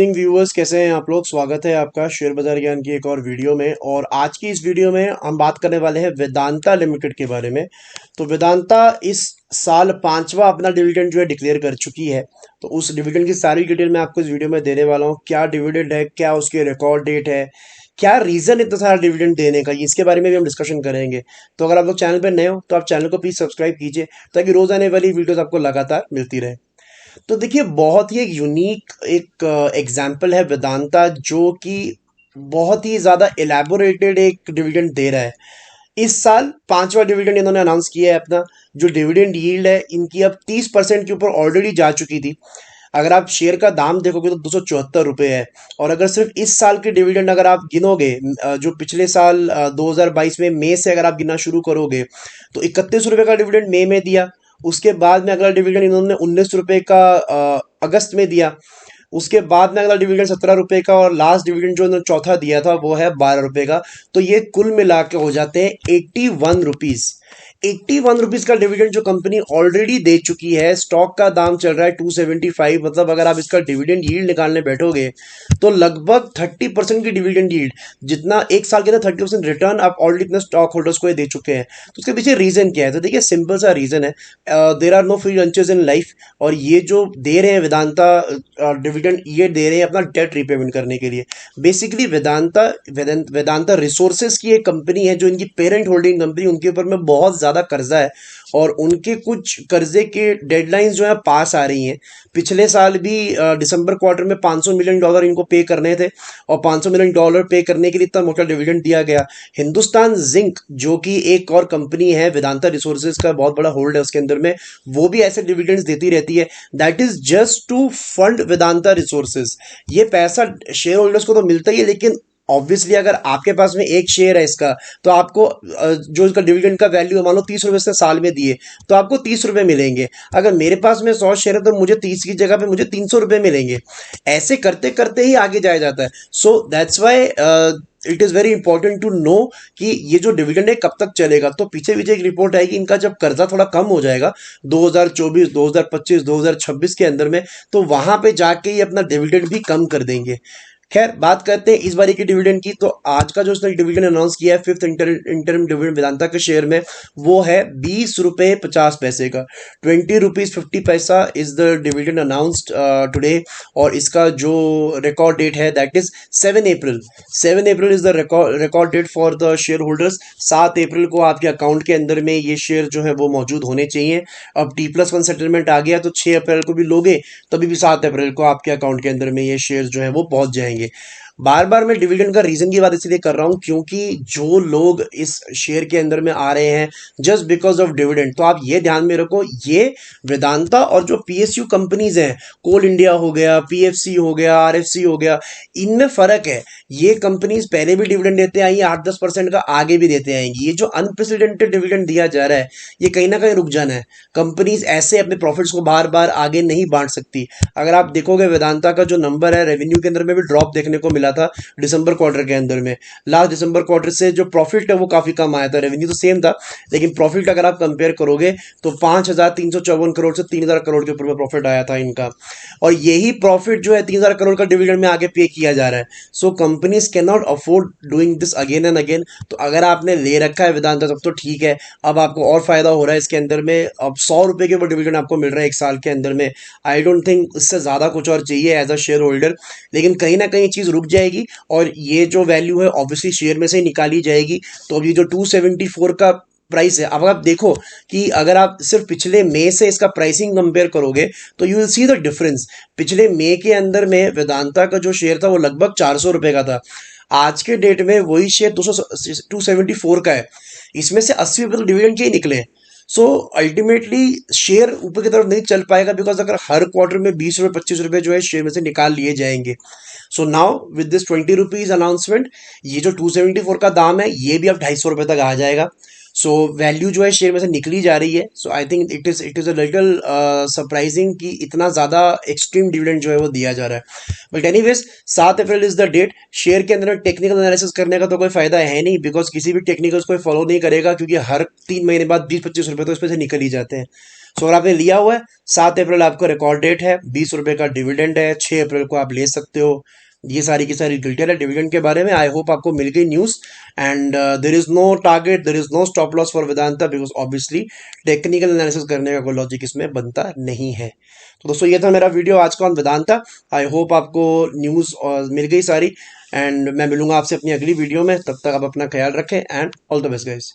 Evening viewers, कैसे हैं आप लोग। स्वागत है आपका शेयर बाजार ज्ञान की एक और वीडियो में। और आज की इस वीडियो में हम बात करने वाले हैं वेदांता लिमिटेड के बारे में। तो वेदांता इस साल पांचवा अपना डिविडेंड जो है डिक्लेयर कर चुकी है। तो उस डिविडेंड की सारी डिटेल मैं आपको इस वीडियो में देने वाला हूँ। क्या डिविडेंड है, क्या उसकी रिकॉर्ड डेट है, क्या रीजन इतना सारा डिविडेंड देने का, इसके बारे में भी हम डिस्कशन करेंगे। तो अगर आप लोग चैनल पर नए हो तो आप चैनल को प्लीज सब्सक्राइब कीजिए ताकि रोज आने वाली वीडियोस आपको लगातार मिलती रहे। तो देखिए, बहुत ही एक यूनिक एक एग्जाम्पल है वेदांता, जो कि बहुत ही ज़्यादा एलैबोरेटेड एक डिविडेंड दे रहा है। इस साल पांचवा डिविडेंड इन्होंने अनाउंस किया है अपना। जो डिविडेंड यील्ड है इनकी अब 30% के ऊपर ऑलरेडी जा चुकी थी। अगर आप शेयर का दाम देखोगे तो 274 रुपये है। और अगर सिर्फ इस साल के डिविडेंड अगर आप गिनोगे, जो पिछले साल 2022 में मई से अगर आप गिनना शुरू करोगे, तो 31 रुपये का डिविडेंड मई में दिया। उसके बाद में अगला डिविडेंड इन्होंने 19 रुपये का अगस्त में दिया। उसके बाद में अगला डिविडेंड 17 रुपये का, और लास्ट डिविडेंड जो इन्होंने चौथा दिया था वो है 12 रुपये का। तो ये कुल मिला के हो जाते हैं 81 रुपीज। 81 रुपीज का डिविडेंड जो कंपनी ऑलरेडी दे चुकी है। स्टॉक का दाम चल रहा है 275। मतलब अगर आप इसका डिविडेंड यील्ड निकालने बैठोगे तो लगभग 30% की डिविडेंड यील्ड, जितना एक साल के अंदर 30% रिटर्न आप ऑलरेडी इतने स्टॉक होल्डर्स को ये दे चुके हैं। तो उसके पीछे रीजन क्या है? तो देखिए, सिंपल सा रीजन है, there are no free lunches in life. और ये जो दे रहे हैं वेदांता डिविडेंड, ये दे रहे हैं अपना डेट रिपेमेंट करने के लिए। बेसिकली वेदांता रिसोर्सेज की एक कंपनी है, जो इनकी पेरेंट होल्डिंग कंपनी, उनके ऊपर में बहुत ज्यादा कर्जा है। और उनके कुछ कर्जे के डेडलाइंस जो है पास आ रही हैं। पिछले साल भी दिसंबर क्वार्टर में $500 मिलियन इनको पे करने थे, और $500 मिलियन पे करने के लिए इतना मोटा डिविडेंड दिया गया। हिंदुस्तान जिंक, जो कि एक और कंपनी है वेदांता रिसोर्सेज का बहुत बड़ा होल्ड है उसके अंदर में, वो भी ऐसे डिविडेंड्स देती रहती है। That is just to fund Vedanta resources. ये पैसा शेयर होल्डर्स को तो मिलता ही है, लेकिन ऑब्वियसली अगर आपके पास में एक शेयर है इसका, तो आपको जो इसका डिविडेंड का वैल्यू है, मान लो 30 रुपये से साल में दिए, तो आपको 30 रुपये मिलेंगे। अगर मेरे पास में 100 शेयर है तो मुझे 30 की जगह पे मुझे 300 रुपये मिलेंगे। ऐसे करते करते ही आगे जाया जाता है। So that's why it is very important to know कि ये जो डिविडेंड है कब तक चलेगा। तो पीछे पीछे एक रिपोर्ट है कि इनका जब कर्जा थोड़ा कम हो जाएगा 2024, 2025, 2026 के अंदर में, तो वहां पे जाके ये अपना डिविडेंड भी कम कर देंगे। खैर, बात करते हैं इस बारी की डिविडेंड की। तो आज का जो उसने डिविडेंड अनाउंस किया है, फिफ्थ इंटरम डिविडेंड वेदांता के शेयर में, वो है 20 रुपये 50 पैसे का। 20 रुपीज 50 पैसा is the dividend announced today. और इसका जो रिकॉर्ड डेट है that is 7 April. 7 April is the record date for the share holders. 7 April को आपके अकाउंट के अंदर में ये शेयर जो है वो मौजूद होने चाहिए। अब T+1 सेटलमेंट आ गया, तो 6 अप्रैल को भी लोगे तभी भी 7 अप्रैल को आपके अकाउंट के अंदर में ये शेयर जो है वो पहुंच जाएंगे। बार बार मैं डिविडेंड का रीजन की बात इसलिए कर रहा हूं क्योंकि जो लोग इस शेयर के अंदर में आ रहे हैं जस्ट बिकॉज ऑफ डिविडेंड, तो आप ये ध्यान में रखो, ये वेदांता और जो PSU कंपनीज हैं, कोल इंडिया हो गया, PFC हो गया, RFC हो गया, इनमें फर्क है। ये कंपनीज पहले भी डिविडेंड देते आई, 8-10% का आगे भी देते आएंगी। ये जो अनप्रेसिडेंटेड डिविडेंड दिया जा रहा है, ये कहीं ना कहीं रुक जाना है। कंपनीज ऐसे अपने प्रॉफिट्स को बार बार आगे नहीं बांट सकती। अगर आप देखोगे वेदांता का जो नंबर है, रेवेन्यू के अंदर में भी ड्रॉप देखने को मिला था दिसंबर क्वार्टर के अंदर में। लास्ट दिसंबर क्वार्टर से जो प्रॉफिट है वो काफी कम आया था। रेवेन्यू तो सेम था, लेकिन प्रॉफिट अगर आप कंपेयर करोगे तो 5,354 करोड़ से 3,000 करोड़ के ऊपर में प्रॉफिट आया था इनका। और यही प्रॉफिट जो है 3,000 करोड़ का डिविडेंड में आगे पे किया जा रहा है। सो companies can not afford doing this again and again. तो अगर आपने ले रखा है वेदांता तब तो ठीक है, अब आपको और फायदा हो रहा है इसके अंदर में। अब 100 रुपए के ऊपर डिविडेंड आपको मिल रहा है एक साल के अंदर में। आई डोंट थिंक इससे ज्यादा कुछ और चाहिए एज अ शेयर होल्डर। लेकिन कहीं ना कहीं चीज रुक जाएगी, और ये जो वैल्यू है ऑब्वियसली शेयर में से ही निकाली जाएगी। तो अब ये जो 274 का प्राइस है, अब आप देखो कि अगर आप सिर्फ पिछले मई से इसका प्राइसिंग कंपेयर करोगे तो you will see the difference. पिछले मई के अंदर में वेदांता का जो शेयर था वो लगभग 400 रुपए का था। आज के डेट में वही शेयर 274 का है। इसमें से 80 रुपए तो डिविडेंड के ही निकले। सो अल्टीमेटली शेयर ऊपर की तरफ नहीं चल पाएगा, बिकॉज अगर हर क्वार्टर में 20 रुपए 25 रुपए जो है शेयर में से निकाल लिए जाएंगे। So now with this 20 rupees announcement, ये जो 274 का दाम है ये भी अब 250 रुपए तक आ जाएगा। सो वैल्यू जो है शेयर में से निकली जा रही है। So I think it is a little surprising कि इतना ज़्यादा एक्सट्रीम डिविडेंड जो है वो दिया जा रहा है। But anyways 7 April is the date. Share के अंदर टेक्निकल एनालिसिस करने का तो कोई फायदा है नहीं, बिकॉज किसी भी टेक्निकल्स को फॉलो नहीं करेगा, क्योंकि हर 3 महीने बाद 20-25 रुपए तो इस पे से निकल ही जाते हैं। सो अगर आपने लिया हुआ है, 7 अप्रैल आपका रिकॉर्ड डेट है, 20 रुपए का डिविडेंड है, 6 अप्रैल को आप ले सकते हो। ये सारी की सारी डिटेल है डिविडेंड के बारे में। आई होप आपको मिल गई news. And there is no target, there is no stop loss for Vedanta, because obviously technical analysis करने का कोई लॉजिक इसमें बनता नहीं है। तो दोस्तों ये था मेरा वीडियो आज का ऑन वेदांता। आई होप आपको न्यूज़ मिल गई सारी। एंड मैं मिलूंगा आपसे अपनी अगली वीडियो में। तब तक आप अपना ख्याल रखें and all the best guys.